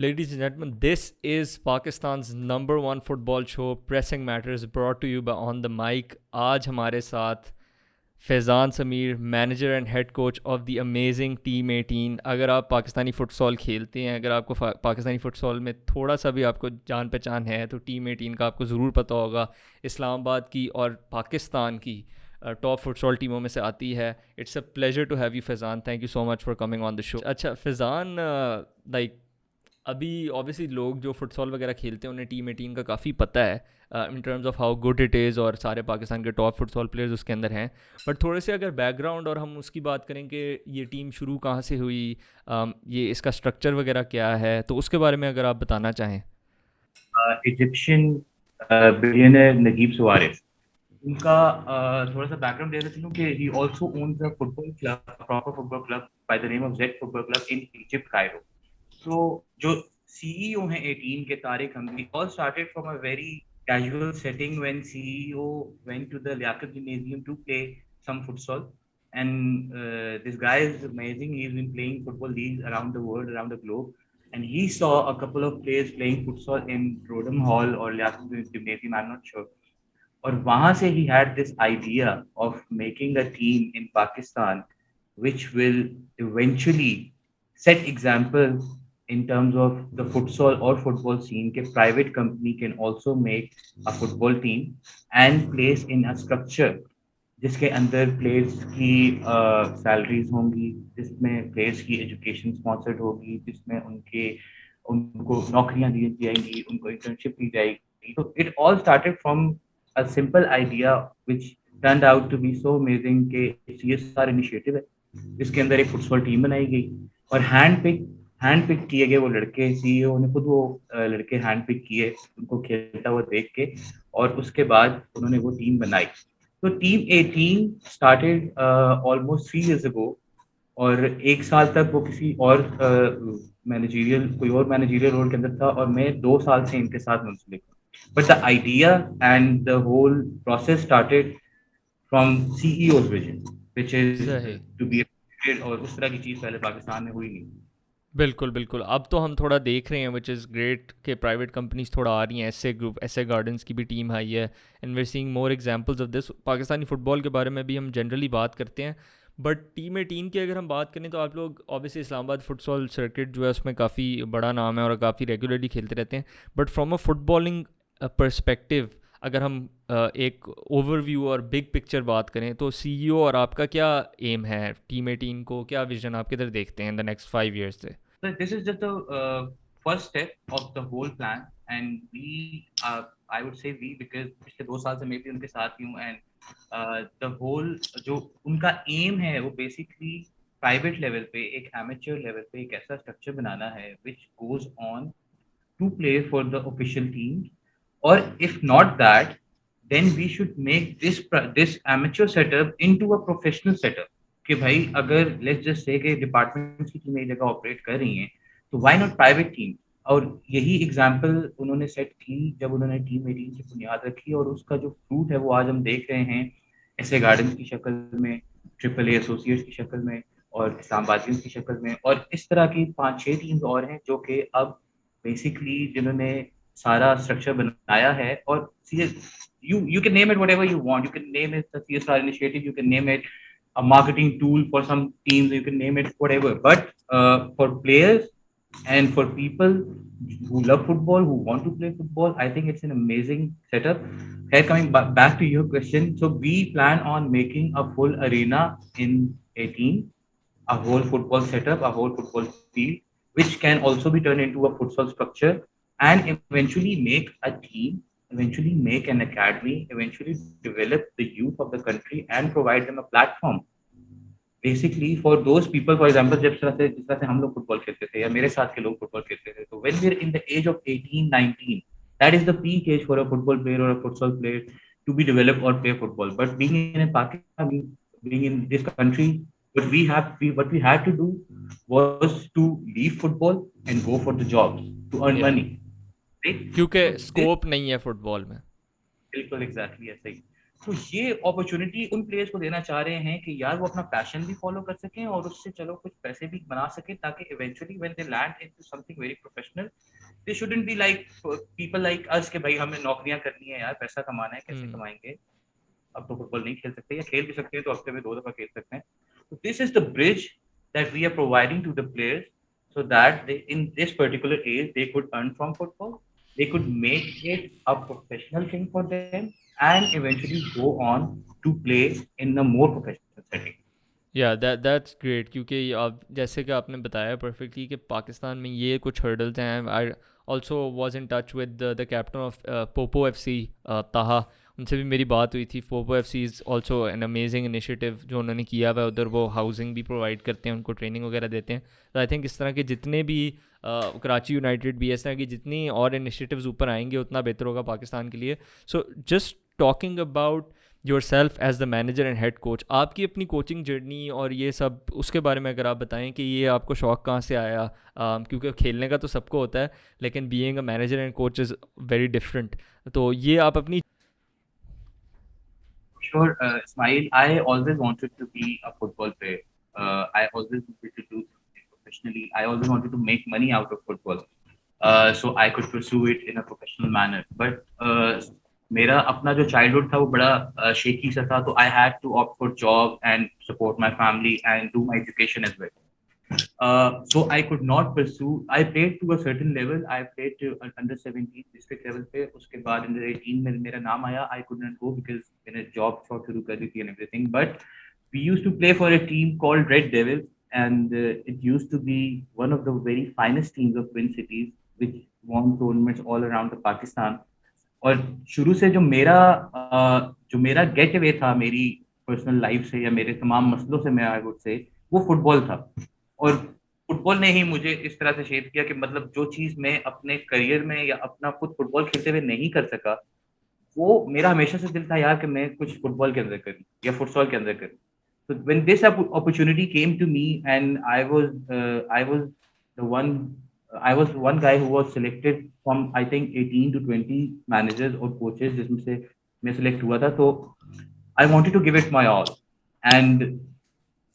Ladies and gentlemen, this is Pakistan's number one football show, Pressing Matters, brought to you by On the Mic. आज हमारे साथ Faizan Sameer, manager and head coach of the amazing team 18। अगर आप Pakistani futsal खेलते हैं, अगर आपको Pakistani futsal में थोड़ा सा भी आपको जान पहचान है, तो टीम 18 का आपको ज़रूर पता होगा। इस्लामाबाद की और पाकिस्तान की टॉप फुटसॉल टीमों में से आती है। It's a pleasure to have you Faizan, thank you so much for coming on the show. अच्छा फैज़ान, लाइक अभी ऑब्वियसली लोग जो फुटसॉल वगैरह खेलते हैं उन्हें टीम 18 का काफ़ी पता है इन terms of how good it is, और सारे पाकिस्तान के टॉप फुटसॉल प्लेयर्स उसके अंदर हैं। बट थोड़े से अगर बैकग्राउंड और हम उसकी बात करें कि ये टीम शुरू कहाँ से हुई, ये इसका स्ट्रक्चर वगैरह क्या है, तो उसके बारे में अगर आप बताना चाहें। इजिप्शियन बिलियनर नजीब सुआरेस, उनका थोड़ा सा बैकग्राउंड दे देती हूँ कि he also owns a football club, proper football club by the name of Z football club in Egypt, Cairo. तो जो सीईओ हैं 18 के, Tarek Hamdy, all started from a very casual setting when CEO went to the Liaquat Gymnasium to play some futsal. And this guy is amazing. He's been playing football leagues around the world, around the globe. And he saw a couple of players playing futsal in Rodham Hall or Liaquat Gymnasium, I'm not sure. और वहां से he had this idea of making a team in Pakistan which will eventually set example in terms of the futsal or football scene कि private company can also make a football team and place in a structure जिसके अंदर players की salaries होंगी, जिसमें players की education sponsored होगी, जिसमें उनको नौकरियां दी जाएंगी, उनको इंटर्नशिप दी जाएगी। तो it all started from a simple idea which turned out to be so amazing के सीएसआर इनिशिएटिव है, जिसके अंदर एक फुटबॉल टीम बनाई गई और हैंड पिक किए गए वो लड़के। सीईओ ने खुद वो लड़के हैंड पिक किए, उनको खेलता हुआ देख के, और उसके बाद उन्होंने वो टीम बनाई। तो team 18 started almost 3 years ago, और एक साल तक वो किसी और कोई और मैनेजरियल रोल के अंदर था, और मैं 2 साल से इनके साथ मुंसलिक हूँ। But the idea and the whole process started from CEO's vision, which is सही। टू बी, और उस तरह की चीज पहले पाकिस्तान में हुई नहीं। बिल्कुल बिल्कुल, अब तो हम थोड़ा देख रहे हैं विच इज़ ग्रेट कि प्राइवेट कंपनीज थोड़ा आ रही हैं। ऐसे ग्रुप, ऐसे गार्डन्स की भी टीम आई है, and we seeing more examples of this. Pakistani football के बारे में भी हम जनरली बात करते हैं, बट टीम 18 की अगर हम बात करें तो आप लोग ऑब्वियसली इस्लामाबाद फुटसॉल सर्किट जो है उसमें काफ़ी बड़ा नाम है और काफ़ी रेगुलरली खेलते रहते हैं। But from a footballing perspective, अगर हम एक ओवरव्यू और बिग पिक्चर बात करें, तो सीईओ और आपका क्या एम है टीम 18 को, क्या विजन आप किधर देखते हैं इन द नेक्स्ट 5 years से? So this is just the first step of the whole plan, and I would say we, because पिछले 2 साल से मैं भी उनके साथ ही हूँ, and the whole जो उनका aim है वो basically प्राइवेट लेवल पे, एक एमेच्योर लेवल पे एक ऐसा स्ट्रक्चर बनाना है which goes on to play for the official teams, or if not that, then we should make this amateur setup into a professional setup। कि भाई अगर लेट्स जस्ट से कि डिपार्टमेंट्स की टीमें एक जगह ऑपरेट कर रही हैं, तो व्हाई नॉट प्राइवेट टीम। और यही एग्जांपल उन्होंने सेट की जब उन्होंने टीम 18 की बुनियाद रखी, और उसका जो फ्रूट है वो आज हम देख रहे हैं ऐसे गार्डन की शक्ल में, ट्रिपल ए एसोसिएट्स की शक्ल में, और इस्लामाबादियों की शक्ल में, और इस तरह की 5-6 टीम्स और हैं जो कि अब बेसिकली जिन्होंने सारा स्ट्रक्चर बनाया है। और you can name it whatever you want, you can name it the CSR initiative, you can name it a marketing tool for some teams, you can name it whatever, but for players and for people who love football, who want to play football, I think it's an amazing setup. Here, coming back to your question, so we plan on making a full arena in 18, a whole football setup, a whole football field, which can also be turned into a futsal structure, and eventually make a team, eventually make an academy, eventually develop the youth of the country and provide them a platform basically for those people, for example, जिस तरह से हम लोग football खेलते थे या मेरे साथ के लोग फुटबॉल खेलते थे, तो when we're in the age of 18, 19, that is the peak age for a football player or a futsal player to be developed or play football. But being in Pakistan, being in this country, what we had to do was to leave football and go for the jobs to earn या money, right? क्योंकि So this scope नहीं है football में। बिल्कुल exactly ऐसे ही। तो ये opportunity उन प्लेयर्स को देना चाह रहे हैं कि यार वो अपना पैशन भी फॉलो कर सकें और उससे चलो कुछ पैसे भी बना सकें, ताकि eventually when they land into something very professional, they shouldn't be like people like us कि भाई हमें नौकरियां करनी है यार, पैसा कमाना है, कैसे कमाएंगे, अब तो फुटबॉल नहीं खेल सकते, या खेल भी सकते हैं तो हफ्ते में 2 दफा खेल सकते हैं. So this is the bridge that we are providing to the players, so that they, in this particular age, they could earn from football, they could make it a professional thing for them, and eventually go on to play in a more professional setting. या that's great, क्योंकि आप जैसे कि आपने बताया perfectly कि पाकिस्तान में ये कुछ हर्डल्स हैं. I also was in touch with the captain of Popo F C, Taha. उनसे भी मेरी बात हुई थी. Popo F C is also an amazing initiative जो उन्होंने किया हुआ है उधर. वो हाउसिंग भी प्रोवाइड करते हैं, उनको ट्रेनिंग वगैरह देते हैं. तो आई थिंक इस तरह के जितने भी कराची यूनाइटेड भी, इस तरह की जितनी और इनिशिएटिव्स ऊपर आएंगे उतना बेहतर होगा पाकिस्तान के लिए. So just talking about yourself as the manager and head coach, आपकी अपनी कोचिंग जर्नी और ये सब उसके बारे में अगर आप बताएं कि ये आपको शौक़ कहाँ से आया. क्योंकि खेलने का तो सबको होता है, लेकिन being a manager and coach is very different. तो ये आप अपनी. Sure, Ismail, I always wanted to be a football player. I always wanted to do something professionally. I always wanted to make money out of football, so I could pursue it in a professional manner. But मेरा अपना जो childhood था वो बड़ा shaky सा था, तो I had to opt for job and support my family and do my education as well. So I could not pursue. I played to a certain level. I played to under 17 district level पे. उसके बाद under 18 में मेरा नाम आया. I could not go because मैंने job shop शुरू कर दी थी and everything. But we used to play for a team called Red Devils, and it used to be one of the very finest teams of Twin Cities, which won tournaments all around the Pakistan. और शुरू से जो मेरा get away था मेरी personal life से या मेरे तमाम मसलों से, मैं आई वुड से, वो फुटबॉल था. और फुटबॉल ने ही मुझे इस तरह से शेप किया कि मतलब जो चीज मैं अपने करियर में या अपना खुद फुटबॉल खेलते हुए नहीं कर सका, वो मेरा हमेशा से दिल था यार कि मैं कुछ फुटबॉल के अंदर करूं या फुटसॉल के अंदर करूं. So when this opportunity came to me, and the one I was one guy who was selected from I think 18 to 20 managers or coaches जिसमें से मैं select हुआ था. तो I wanted to give it my all. And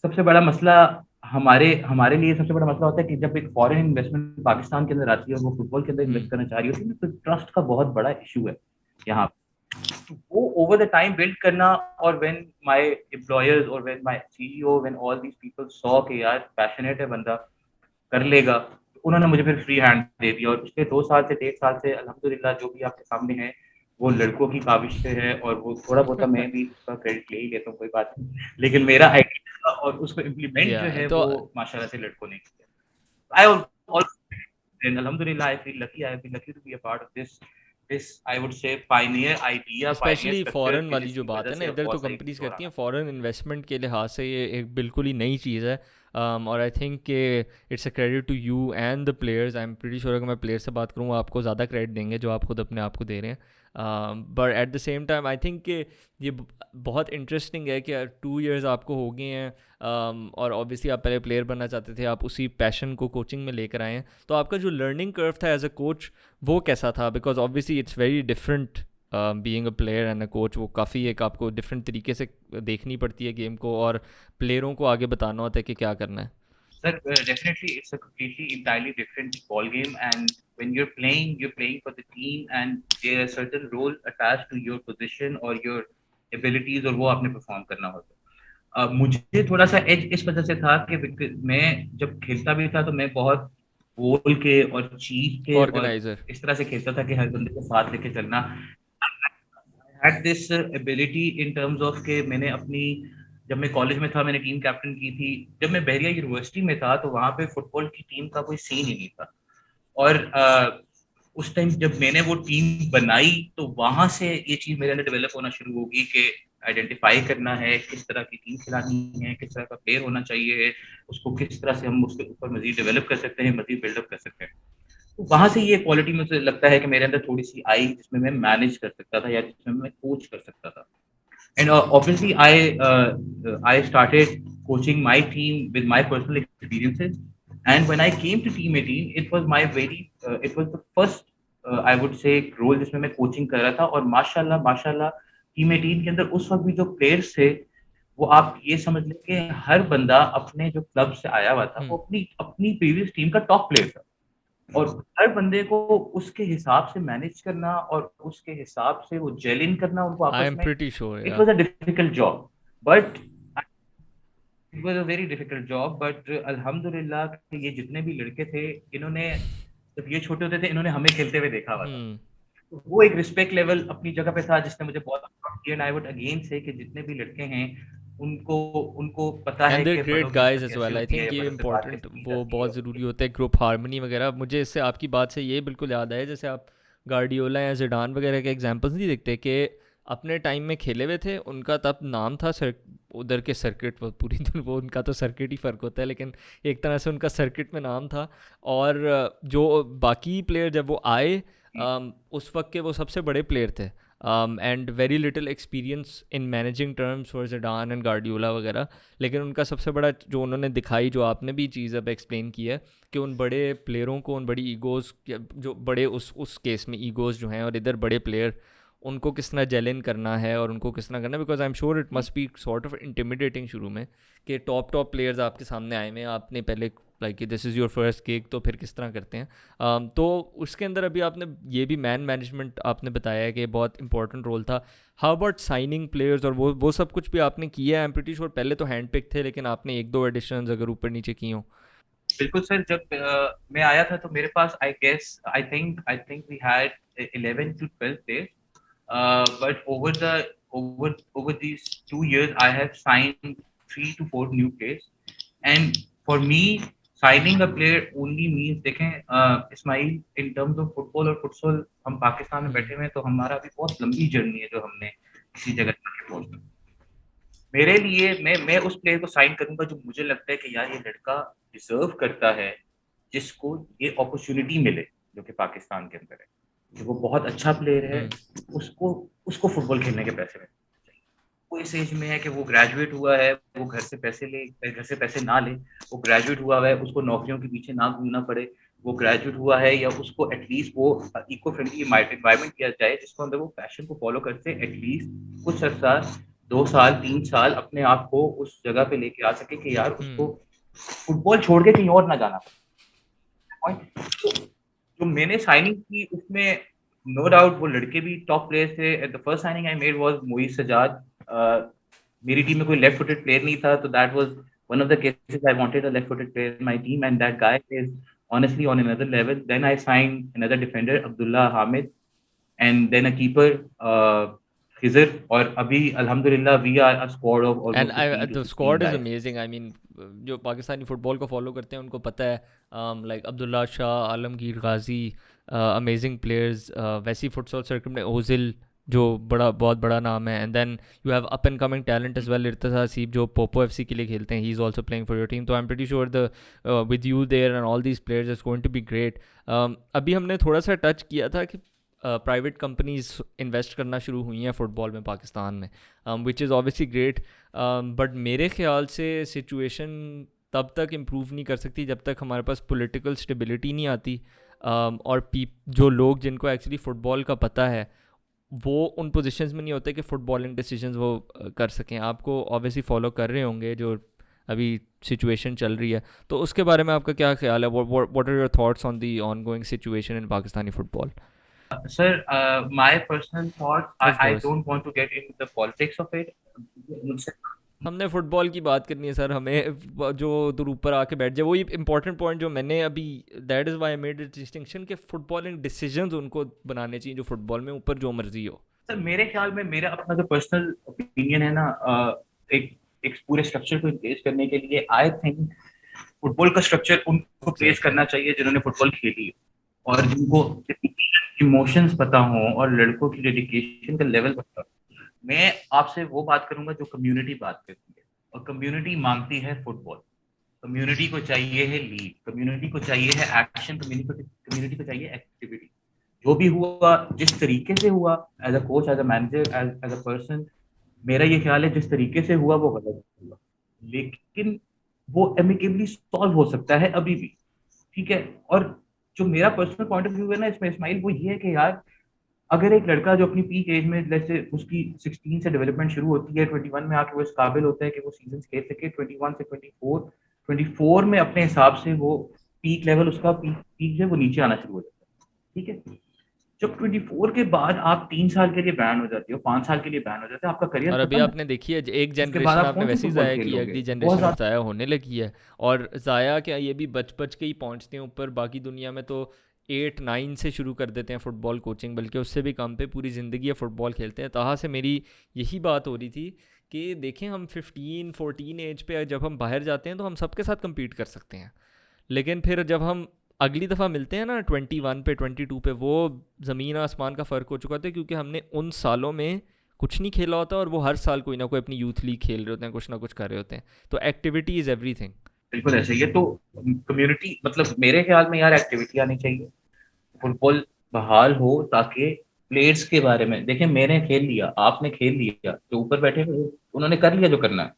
सबसे बड़ा मसला हमारे हमारे लिए सबसे बड़ा मसला होता है कि जब एक फॉरेन इन्वेस्टमेंट पाकिस्तान के अंदर आती है और वो फुटबॉल के अंदर इन्वेस्ट करना चाह रही होती है, तो ट्रस्ट का बहुत बड़ा इशू है यहाँ. तो वो ओवर द टाइम बिल्ड करना, और व्हेन माय एम्प्लॉयर्स और when my CEO, when all these people saw कि यार पैशनेट है बंदा, कर लेगा, तो उन्होंने मुझे फिर फ्री हैंड दे दिया. और पिछले 2 साल से 1.5 साल से अल्हम्दुलिल्लाह जो भी आपके सामने है वो लड़कों की काविश से है. और वो थोड़ा बहुत मैं भी उसका क्रेडिट ले ही लेता हूँ, कोई बात नहीं, लेकिन मेरा आइडिया और उसको इम्प्लीमेंट जो है तो वो माशाल्लाह से लड़कों ने किया. आई ऑल अल्हम्दुलिल्लाह I feel lucky to be a part of this I would say pioneer idea, specially foreign वाली जो बात है ना, इधर तो कंपनीज करती हैं फॉरेन इन्वेस्टमेंट के लिहाज से ये एक बिल्कुल ही नई चीज़ है. और आई थिंक कि it's a credit to you and the players. I am pretty sure अगर मैं प्लेयर से बात करूँ आपको ज़्यादा क्रेडिट देंगे जो आप खुद अपने आप को दे रहे हैं. But at the same time I think कि ये बहुत इंटरेस्टिंग है कि 2 years आपको हो गए हैं. और ऑब्वियसली आप पहले प्लेयर बनना चाहते थे, आप उसी पैशन को कोचिंग में लेकर आए हैं. तो आपका जो लर्निंग कर्व था एज अ कोच वो कैसा था? Because obviously it's very different being a player and a coach. वो काफ़ी एक आपको डिफरेंट तरीके से देखनी पड़ती है गेम को, और प्लेयरों को आगे बताना होता है कि क्या करना है. Sir, definitely it's a completely entirely different ball game, and when you're playing for the team, and there's a certain role attached to your position or your abilities, और वो आपने परफॉर्म करना होता है. मुझे थोड़ा सा एज इस वजह से था कि मैं जब खेलता भी था तो मैं बहुत बोल के और चीख के और ऑर्गेनाइजर. इस तरह से खेलता था कि हर बंदे को साथ लेके चलना. I had this ability in terms of कि मैंने अपनी, जब मैं कॉलेज में था मैंने टीम कैप्टन की थी. जब मैं बहरिया यूनिवर्सिटी में था तो वहाँ पे फुटबॉल की टीम का कोई सीन ही नहीं था. और उस टाइम जब मैंने वो टीम बनाई तो वहां से ये चीज मेरे अंदर डेवलप होना शुरू होगी कि आइडेंटिफाई करना है किस तरह की टीम खिलानी है, किस तरह का प्लेयर होना चाहिए, उसको किस तरह से हम उसके ऊपर मजीद डेवलप कर सकते हैं, मजीद बिल्डअप कर सकते हैं. तो वहां से ये क्वालिटी मुझे लगता है कि मेरे अंदर थोड़ी सी आई जिसमें मैं मैनेज कर सकता था या जिसमें मैं कोच कर सकता था. And obviously, I started coaching my team with my personal experiences. And when I came to Team 18, it was the first I would say role जिसमें मैं coaching कर रहा था. और माशाल्लाह टीम 18 के अंदर उस वक्त भी जो प्लेयर्स थे, वो आप ये समझ लें कि हर बंदा अपने जो क्लब से आया हुआ था वो अपनी अपनी प्रीवियस टीम का टॉप प्लेयर था, और हर बंदे को उसके हिसाब से मैनेज करना और उसके हिसाब से वो जेल इन करना उनको आई आपस एम में, प्रीटी श्योर इट या was a difficult job, but it was a very difficult job, but अल्हम्दुलिल्लाह ये जितने भी लड़के थे, इन्होंने जब ये छोटे होते थे इन्होंने हमें खेलते हुए देखा हुआ था, तो वो एक रिस्पेक्ट लेवल अपनी जगह पे था जिसने मुझे बहुत किया। एंड आई वुड अगेन से कि जितने भी लड़के हैं उनको उनको पता एंड है देयर कि ग्रेट बड़ों की गाइस इज्जत एज कैसे वेल। आई होती है थिंक या ये बड़ों से बात इंपॉर्टेंट, कैसे की वो जाती है। बहुत ज़रूरी होता है, ग्रुप हारमोनी वगैरह। मुझे इससे आपकी बात से ये बिल्कुल याद आया, जैसे आप गार्डियोला या जिडान वगैरह के एग्जांपल्स नहीं देखते कि अपने टाइम में खेले हुए थे, उनका तब नाम था सर, उधर के सर्किट, वो पूरी वो उनका तो सर्किट ही फ़र्क होता है, लेकिन एक तरह से उनका सर्किट में नाम था। और जो बाकी प्लेयर जब वो आए, उस वक्त के वो सबसे बड़े प्लेयर थे, and very little experience in managing terms for Zidane and Guardiola वगैरह। लेकिन उनका सबसे बड़ा जो उन्होंने दिखाई, जो आपने भी चीज़ अब एक्सप्लेन की है, कि उन बड़े प्लेयरों को, उन बड़ी ईगोज़, जो बड़े उस केस में ईगोज़ जो हैं और इधर बड़े प्लेयर, उनको किस तरह जेल इन करना है और उनको किस तरह करना है। Because I am sure it must be sort of intimidating शुरू में, कि टॉप प्लेयर्स आपके सामने आए में, आपने पहले like this is your first kick, तो फिर किस तरह करते हैं। तो उसके अंदर अभी आपने ये भी मैन मैनेजमेंट आपने बताया कि बहुत इंपॉर्टेंट रोल था। हाउ अबाउट साइनिंग प्लेयर्स, और वो सब कुछ भी आपने किया है? आई एम प्रीटी श्योर पहले तो हैंड पिक थे, लेकिन आपने एक दो एडिशंस अगर ऊपर नीचे की हों। बिल्कुल सर, जब मैं आया था तो मेरे पास I think we had 11 to 12 players, but over these 2 years I have signed 3 to 4 new players, and for me signing a player only means, देखें Ismail, in terms of football और फुटसॉल हम पाकिस्तान में बैठे हुए हैं तो हमारा अभी बहुत लंबी जर्नी है जो हमने किसी जगह तक पहुंचना। मेरे लिए मैं उस प्लेयर को साइन करूंगा जो मुझे लगता है कि यार ये लड़का डिजर्व करता है, जिसको ये अपॉर्चुनिटी मिले जो कि पाकिस्तान के अंदर है, कि वो बहुत अच्छा प्लेयर है, उसको उसको फुटबॉल खेलने के पैसे में, वो इस एज में है कि वो ग्रेजुएट हुआ है, वो घर से पैसे ना ले, वो ग्रेजुएट हुआ है, उसको नौकरियों के पीछे ना घूमना पड़े, वो ग्रेजुएट हुआ है, या उसको एटलीस्ट वो इको फ्रेंडली एनवायरनमेंट दिया जाए जिसको अंदर वो पैशन को फॉलो करते एटलीस्ट कुछ अर्सा, 2 साल 3 साल अपने आप को उस जगह पे लेके आ सके कि यार उसको फुटबॉल छोड़ के कहीं और ना जाना पड़े। तो जो मैंने साइनिंग की उसमें नो डाउट वो लड़के भी टॉप प्लेयर्स थे। The first signing I made was Moiz Sajjad. मेरी टीम में कोई लेफ्ट फुटेड प्लेयर नहीं था, तो that was one of the cases I wanted a left footed player in my team, and that guy is honestly on another level. Then I signed another defender, Abdullah Hamid, and then a keeper, Khizr, और अभी अल्हम्दुलिल्लाह we are a squad of and almost 15 to the 16 squad is guys. Amazing. I mean जो Pakistani football को follow करते हैं उनको पता है, like Abdullah Shah, Alamgir Ghazi, amazing players. वैसी फुटसॉल सर्किट में ओजिल, जो बहुत बड़ा नाम है। And then you have up and coming talent as well, Irtaza Haseeb जो पोपो एफसी के लिए खेलते हैं, he is also playing for your team. तो I am pretty sure the with you there and all these players is going to be great. अभी हमने थोड़ा सा टच किया था कि प्राइवेट कंपनीज इन्वेस्ट करना शुरू हुई हैं फ़ुटबॉल में पाकिस्तान में, which is obviously great. But मेरे ख्याल से सिचुएशन तब तक इम्प्रूव नहीं कर सकती जब तक हमारे पास पॉलिटिकल स्टेबिलिटी नहीं आती, और जो लोग जिनको एक्चुअली फ़ुटबॉल का पता है वो उन पोजीशंस में नहीं होते कि फ़ुटबॉलिंग डिसीजंस वो कर सकें। आपको ऑब्वियसली फॉलो कर रहे होंगे जो अभी सिचुएशन चल रही है, तो उसके बारे में आपका क्या ख्याल है? What are your thoughts on the ongoing situation in Pakistani football? Sir, my personal thought, of I course, don't want to get into the politics of it. मुझसे हमने फुटबॉल की बात करनी है सर, हमें जो दूर ऊपर आके बैठ जाए वही इंपॉर्टेंट पॉइंट जो मैंने अभी, that is why I made distinction कि फुटबॉलिंग डिसीजंस उनको बनाने चाहिए जो फुटबॉल में ऊपर जो मर्जी हो। सर मेरे ख्याल में मेरा अपना जो पर्सनल ओपिनियन है ना, एक एक पूरे स्ट्रक्चर को प्लेस करने के लिए आई थिंक फुटबॉल का स्ट्रक्चर उनको प्लेस एग्जैक्टली। करना चाहिए जिन्होंने फुटबॉल खेली है, और जिनको इमोशंस पता हो और लड़कों की डेडिकेशन का लेवल पता हो। मैं आपसे वो बात करूंगा जो कम्युनिटी बात करती है, और कम्युनिटी मांगती है फुटबॉल। कम्युनिटी को चाहिए है लीड, कम्युनिटी को चाहिए है एक्शन, कम्युनिटी को चाहिए एक्टिविटी। जो भी हुआ, जिस तरीके से हुआ, as a coach, as a manager, as a person, मेरा ये ख्याल है जिस तरीके से हुआ वो गलत हुआ, लेकिन वो एमिकेबली सॉल्व हो सकता है अभी भी। ठीक है, और जो मेरा पर्सनल पॉइंट ऑफ व्यू है ना इसमें इस्माइल, वो ये है कि यार अगर एक लड़का जो अपनी पीक एज में जैसे उसकी 16 से डेवलपमेंट शुरू होती है, 21 में आके वो इस काबिल होता है कि वो सीजन खेल सके, 21 से 24 में अपने हिसाब से वो पीक लेवल उसका पीक जो है वो नीचे आना शुरू हो जाता है। ठीक है, जब 24 के बाद आप 3 साल के लिए बैन हो जाते हो, 5 साल के लिए बैन हो जाते हो, आपका करियर और अभी खत्म है। आपने देखी है एक उसके बाद जनरेशन आप आपने कौन सी वैसे ही फुटबॉल ज़ाया खेल की है, लोगे? अगली बहुत जनरेशन अब ज्यादा। ज़ाया होने लगी है। और ज़ाया क्या, ये भी बच बच के ही पहुंचते हैं ऊपर। बाकी दुनिया में तो 8 9 से शुरू कर देते हैं फ़ुटबॉल कोचिंग, बल्कि उससे भी कम पे पूरी ज़िंदगी ये फ़ुटबॉल खेलते हैं। तहाँ से मेरी यही बात हो रही थी कि देखें, हम 15 14 एज पे जब हम बाहर जाते हैं तो हम सबके साथ कम्पीट कर सकते हैं, लेकिन फिर जब हम अगली दफ़ा मिलते हैं ना 21 पे 22 पे, वो ज़मीन आसमान का फ़र्क हो चुका था, क्योंकि हमने उन सालों में कुछ नहीं खेला होता और वो हर साल कोई ना कोई अपनी यूथ लीग खेल रहे होते हैं, कुछ ना कुछ कर रहे होते हैं। तो एक्टिविटी इज़ एवरीथिंग। बिल्कुल ऐसे ही है। तो कम्युनिटी मतलब मेरे ख्याल में यार एक्टिविटी आनी चाहिए, फुटबॉल बहाल हो, ताकि प्लेयर्स के बारे में देखें। मैंने खेल लिया, आपने खेल लिया, जो ऊपर बैठे हुए उन्होंने कर लिया जो करना है।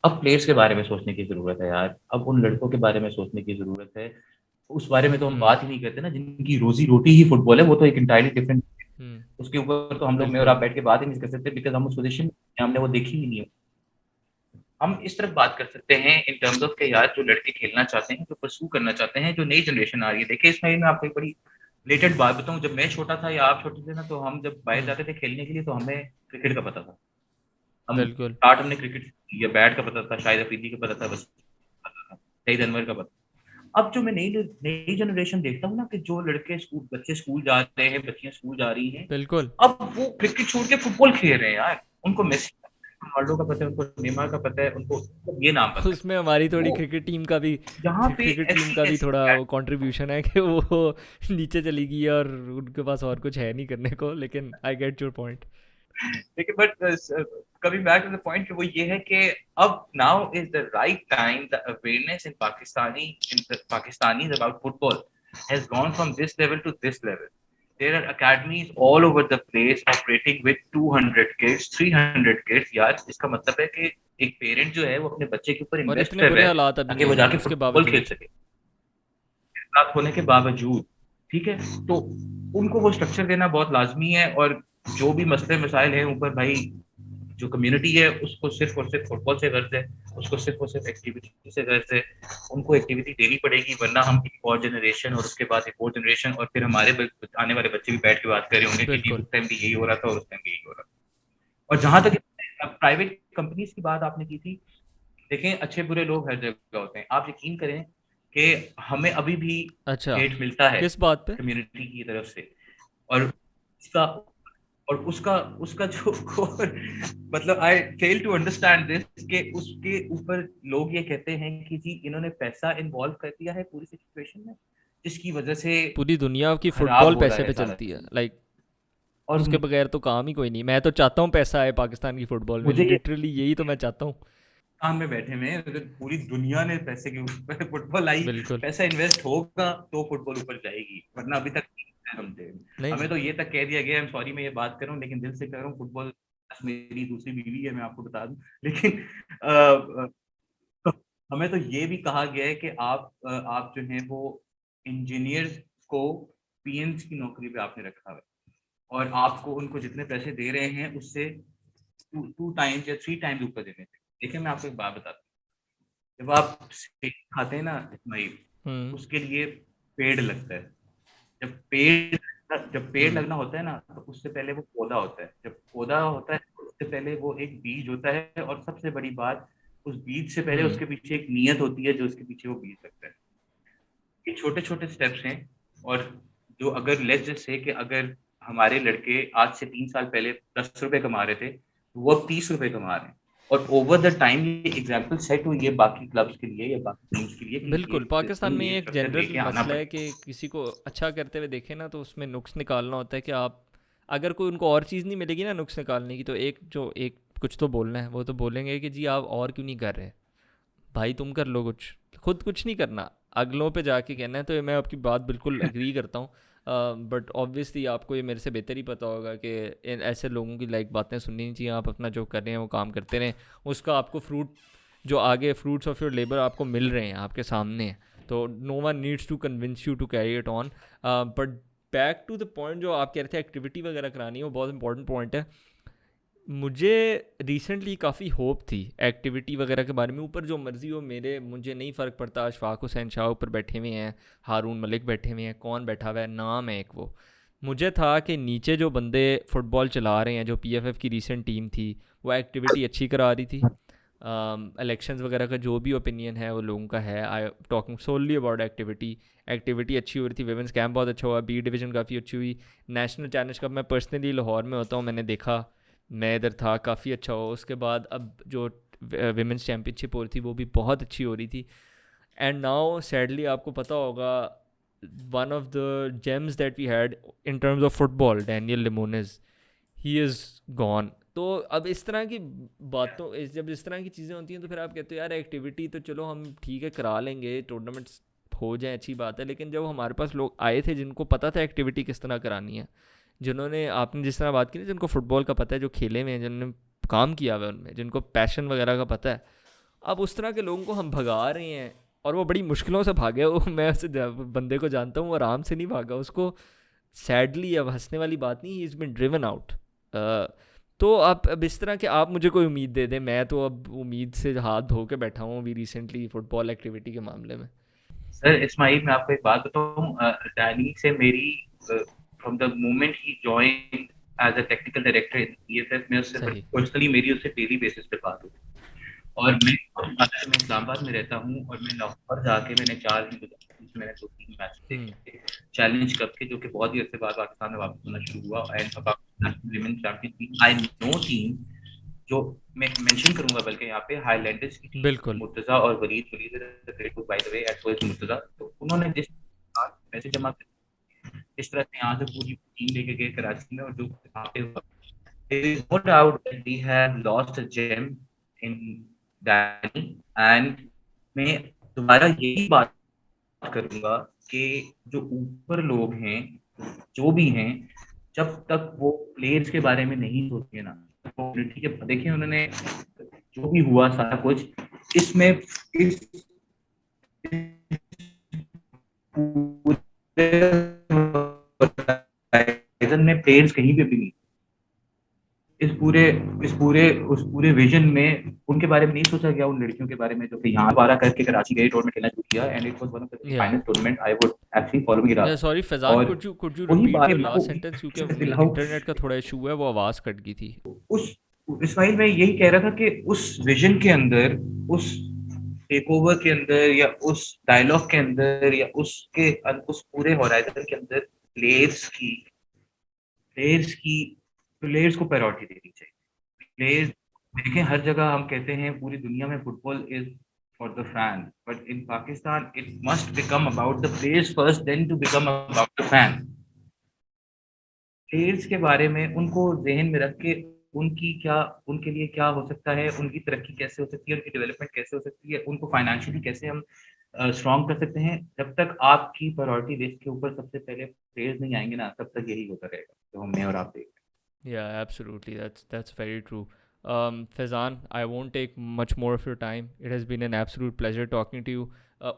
अब प्लेयर्स के बारे में सोचने की जरूरत है यार, अब उन लड़कों के बारे में सोचने की जरूरत है। उस बारे में तो हम हम्म। बात ही नहीं करते ना, जिनकी रोजी रोटी ही फुटबॉल है, वो तो एक इंटायरली डिफरेंट। उसके ऊपर तो हम लोग, मैं और आप बिल्कुल। बैठ के बात ही नहीं कर सकते, बिकॉज हम उस पोजीशन में हमने वो देखी ही नहीं है। हम इस तरफ बात कर सकते हैं इन टर्म्स ऑफ के यार, जो लड़के खेलना चाहते हैं, जो परसू करना चाहते हैं, जो नई जनरेशन आ रही है। देखिए इसमें मैं आपको एक बड़ी रिलेटेड बात बताऊं, जब मैं छोटा था या आप छोटे थे ना, तो हम जब बाहर हम्म। जाते थे खेलने के लिए, तो हमें क्रिकेट का पता था। हम बिल्कुल। स्टार्ट हमने क्रिकेट या बैट का पता था, शायद अफरीदी का पता था, बस सईद अनवर का पता। अब जो मैं नई नई जनरेशन देखता हूँ ना, कि जो लड़के स्कूल, बच्चे स्कूल जा रहे हैं, बच्चियां स्कूल जा रही हैं, बिल्कुल। अब वो क्रिकेट छोड़ के फुटबॉल खेल रहे हैं यार। उनको मेसी का पता है, रोनाल्डो का पता है, उनको नेमार का पता है, उनको मतलब ये नाम पता है। उसमें हमारी थोड़ी वो क्रिकेट टीम का भी यहाँ पे क्रिकेट टीम ऐसी का भी ऐसी थोड़ा कंट्रीब्यूशन है कि वो नीचे चली गई है और उनके पास और कुछ है नहीं करने को, लेकिन आई गेट योर पॉइंट। लेकिन but coming back to the point, वो ये है कि अब now is the right time, the awareness in Pakistanis about football has gone from this level to this level. There are academies all over the place operating with 200 kids, 300 kids। यार इसका मतलब है कि एक पेरेंट जो है वो अपने बच्चे के ऊपर और इन्वेस्ट इतने कर बुरे रहा है हालात अभी ताकि नहीं वो हैं जाके उसके फुटबॉल खेल बावजूद। सके, हालात होने के बावजूद। ठीक है, तो उनको वो स्ट्रक्चर देना बहुत लाजमी है। और जो भी मसले मसाइल हैं ऊपर भाई, जो कम्युनिटी है उसको सिर्फ और सिर्फ फुटबॉल से गर्ज है, उसको सिर्फ और सिर्फ एक्टिविटी से गर्ज है। उनको एक्टिविटी देनी पड़ेगी, वरना हम एक और जनरेशन और उसके बाद एक और जनरेशन और फिर हमारे आने वाले बच्चे भी बैठ के बात कर रहे होंगे कि जी बिल्कुल। उस टाइम भी यही हो रहा था और उस टाइम भी यही हो रहा था। और जहां तक प्राइवेट कंपनीज की बात आपने की थी, देखें अच्छे बुरे लोग हर जगह होते हैं। आप यकीन करें कि हमें अभी भी अच्छा, हेट मिलता है किस बात पे? कम्युनिटी की तरफ से। और उसका और उसका उसका जो मतलब आई फेल टू अंडरस्टैंड दिस, के उसके ऊपर लोग ये कहते हैं कि जी इन्होंने पैसा इन्वॉल्व कर दिया है पूरी सिचुएशन में, जिसकी वजह से पूरी दुनिया की खराब फुटबॉल हो रहा पैसे है पे सारा चलती है, चीज। लाइक और उसके बगैर तो काम ही कोई नहीं। मैं तो चाहता हूँ पैसा आए पाकिस्तान की फुटबॉल में, मुझे ये लिटरली यही तो मैं चाहता हूँ। काम में बैठे में, अगर पूरी दुनिया ने पैसे के ऊपर फुटबॉल आई, बिल्कुल। पैसा इन्वेस्ट होगा तो फुटबॉल ऊपर जाएगी, वरना अभी तक नहीं है समझे। नहीं हमें नहीं। तो ये तक कह दिया गया, सॉरी मैं ये बात कर रहा हूँ लेकिन दिल से कह रहा हूँ, फुटबॉल मेरी दूसरी बीवी है, मैं आपको बता दूं। लेकिन हमें तो ये भी कहा गया है कि आप जो है वो इंजीनियर्स को पीएंस की नौकरी पे आपने रखा है, और आपको उनको जितने पैसे दे रहे हैं उससे 2 टाइम्स या 3 टाइम्स ऊपर देने थे। देखिए मैं आपको एक बात बताता हूँ, जब आप steak खाते हैं ना भाई, हम्म। उसके लिए पेड़ लगता है। जब पेड़ हम्म। लगना होता है ना, तो उससे पहले वो पौधा होता है। जब पौधा होता है तो उससे पहले वो एक बीज होता है, और सबसे बड़ी बात, उस बीज से पहले हम्म। उसके पीछे एक नीयत होती है जो उसके पीछे वो बीज लगता है। ये छोटे छोटे स्टेप्स हैं। और जो अगर लेट्स जस्ट से कि अगर हमारे लड़के आज से 3 साल पहले 10 रुपए कमा रहे थे, तो वो अब 30 रुपए कमा रहे हैं। और ओवर द टाइम ये एग्जाम्पल सेट हुई है बाकी क्लब्स के लिए या बाकी टीम्स के लिए कि बिल्कुल, ये पाकिस्तान सिस्टम, में ये ये एक स्ट्रक्चर जनरल लेके आना मसला है पड़ेगा। कि किसी को अच्छा करते हुए देखे ना तो उसमें नुक्स निकालना होता है कि आप, अगर कोई उनको और चीज़ नहीं मिलेगी ना नुक्स निकालने की, तो एक कुछ तो बोलना है, वो तो बोलेंगे कि जी आप और क्यों नहीं कर रहे। भाई तुम कर लो कुछ, खुद कुछ नहीं करना, अगलों पे जाके कहना है। तो मैं आपकी बात बिल्कुल एग्री करता हूँ। बट ऑब्वियसली आपको ये मेरे से बेहतर ही पता होगा कि इन ऐसे लोगों की लाइक बातें सुननी नहीं चाहिए। आप अपना जो कर रहे हैं वो काम करते रहें, उसका आपको फ्रूट, जो आगे फ्रूट्स ऑफ योर लेबर आपको मिल रहे हैं, आपके सामने हैं। तो no one needs to convince you to carry it on. But back to the point जो आप कह रहे थे एक्टिविटी वगैरह करानी है, वो बहुत इंपॉर्टेंट पॉइंट है. मुझे रिसेंटली काफ़ी होप थी एक्टिविटी वगैरह के बारे में. ऊपर जो मर्ज़ी हो मुझे नहीं फ़र्क पड़ता. अशफाक हुसैन शाह ऊपर बैठे हुए हैं, हारून मलिक बैठे हुए हैं, कौन बैठा हुआ है, नाम है एक वो. मुझे था कि नीचे जो बंदे फ़ुटबॉल चला रहे हैं, जो पीएफएफ की रीसेंट टीम थी, वो एक्टिविटी अच्छी करा रही थी. इलेक्शंस वगैरह का जो भी ओपिनियन है वो लोगों का है. I talking solely about activity अच्छी हो रही थी. वेमेंस कैंप बहुत अच्छा हुआ, बी डिवीज़न काफ़ी अच्छी हुई. नेशनल चैलेंज कप मैं पर्सनली लाहौर में होता हूँ, मैंने देखा, मैं इधर था, काफ़ी अच्छा हुआ. उसके बाद अब जो विमेंस चैम्पियनशिप हो रही थी वो भी बहुत अच्छी हो रही थी. एंड नाउ सैडली आपको पता होगा, one of the gems that we had in terms of football, Daniel Limonez, he is gone. तो अब इस तरह की बातों, जब इस तरह की चीज़ें होती हैं तो फिर आप कहते हो यार एक्टिविटी तो चलो हम ठीक है करा लेंगे, टूर्नामेंट्स हो जाए अच्छी बात है. लेकिन जब हमारे पास लोग आए थे जिनको पता था एक्टिविटी किस तरह करानी है, जिन्होंने, आपने जिस तरह बात की ना, जिनको फुटबॉल का पता है, जो खेले हुए हैं, जिन्होंने काम किया हुआ है उनमें, जिनको पैशन वगैरह का पता है, अब उस तरह के लोगों को हम भगा रहे हैं. और वो बड़ी मुश्किलों से भागे. वो मैं उस बंदे को जानता हूँ, वो आराम से नहीं भागा. उसको सैडली, अब हंसने वाली बात नहीं, he is been driven out. तो आप अब इस तरह के आप मुझे कोई उम्मीद दे दें, मैं तो अब उम्मीद से हाथ धो के बैठा हूँ अभी रिसेंटली फुटबॉल एक्टिविटी के मामले में. सर इस्माइल, मैं आपको एक बात बताऊं, डैनी से मेरी फ्रॉम द मोमेंट ही joined as a technical director in PFF में, उससे सही. पर्सनली मेरी उससे डेली बेसिस पे बात होती है. और मैं इस्लामाबाद में रहता हूँ, और मैं लाहौर जाके मैंने 4 दिन गुजारे, जिसमें मैंने 2-3 मैच देखे चैलेंज कप के, जो कि बहुत ही अरसे बाद पाकिस्तान में वापस होना शुरू हुआ. And Pakistan women champion I know team, जो मैं मेंशन करूंगा बल्कि यहाँ पे, हाईलैंडर्स की टीम, बिल्कुल. मुर्तजा और Waleed by the way at first Murtaza. तो उन्होंने जिस पैसे जमा करे, इस तरह से यहाँ से पूरी टीम लेके गए कराची में, और जो यहाँ पे हुआ, there is no doubt that we have lost a gem in Danny. And मैं दोबारा यही बात करूंगा कि जो ऊपर लोग हैं, जो भी हैं, जब तक वो प्लेयर्स के बारे में नहीं सोचेंगे ना, ठीक है, देखिए उन्होंने जो भी हुआ सारा कुछ, इसमें इस में प्लेयर्स कहीं पे भी नहीं, इस पूरे विजन में उनके बारे में नहीं सोचा गया, उन लड़कियों के बारे में जो कि यहाँ दोबारा करके कराची गए, टूर्नामेंट खेलना शुरू किया. And it was one of the finest tournament I would actually following it up. Sorry Faizan, could you repeat your last sentence, क्योंकि इंटरनेट का थोड़ा इशू है, वो आवाज़ कट गई थी. उस इस्माइल, मैं यही कह रहा था कि उस विजन के अंदर, उस टेक ओवर के अंदर, या उस डायलॉग के अंदर, या उस पूरे होराइजन के अंदर प्लेयर्स को प्रायोरिटी देनी चाहिए. प्लेयर्स देखें, हर जगह हम कहते हैं पूरी दुनिया में football is for the fan, but in Pakistan it must become about the players first, then to become about the fan. Players के बारे में उनको जहन में रख के, उनके लिए क्या हो सकता है, उनकी तरक्की कैसे हो सकती है, उनकी डेवलपमेंट कैसे हो सकती है, उनको फाइनेंशियली कैसे हम स्ट्रॉन्ग कर सकते हैं. जब तक आपकी प्रायोरिटी लिस्ट के ऊपर सबसे पहले प्लेयर्स नहीं आएंगे ना, तब तक यही होता रहेगा तो मैं और आप देख. Yeah, absolutely. That's very true. Faizan, I won't take much more of your time. It has been an absolute pleasure talking to you.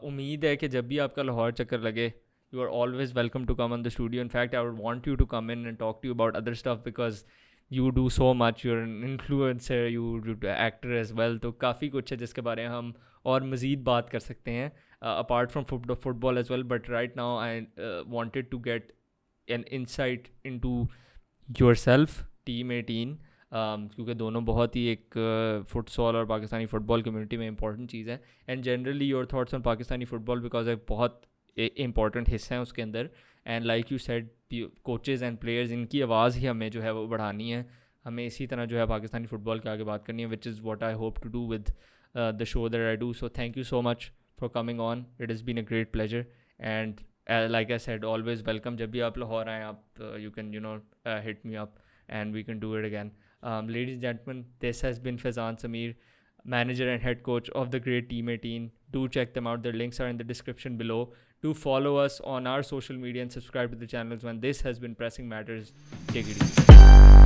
उम्मीद है कि जब भी आपका लाहौर चक्कर लगे, you are always welcome to come on the studio. In fact, I would want you to come in and talk to you about other stuff because you do so much. You're an influencer, you're an actor as well. तो काफ़ी कुछ है जिसके बारे में हम और मज़ीद बात कर सकते हैं, apart from football as well. But right now, I wanted to get an insight into yourself, Team 18, क्योंकि दोनों बहुत ही एक फुटसॉल और पाकिस्तानी फ़ुटबॉल कम्युनिटी में इंपॉर्टेंट चीज़ है. And generally your thoughts on Pakistani football, because एक बहुत इंपॉर्टेंट हिस्सा है उसके अंदर. And like you said, coaches and players, इनकी आवाज़ ही हमें जो है वो बढ़ानी है. हमें इसी तरह जो है पाकिस्तानी फ़ुटबॉल के आगे बात करनी है, which is what I hope to do with the show that I do. So thank you so much for coming on. It has been a great pleasure. And like I said, always welcome. जब भी आप लाहौर आएँ, आप you can hit me up and we can do it again. Ladies and gentlemen, this has been Faizan Sameer, manager and head coach of the great Team 18. Do check them out. Their links are in the description below. Do follow us on our social media and subscribe to the channels. When this has been Pressing Matters, take it easy.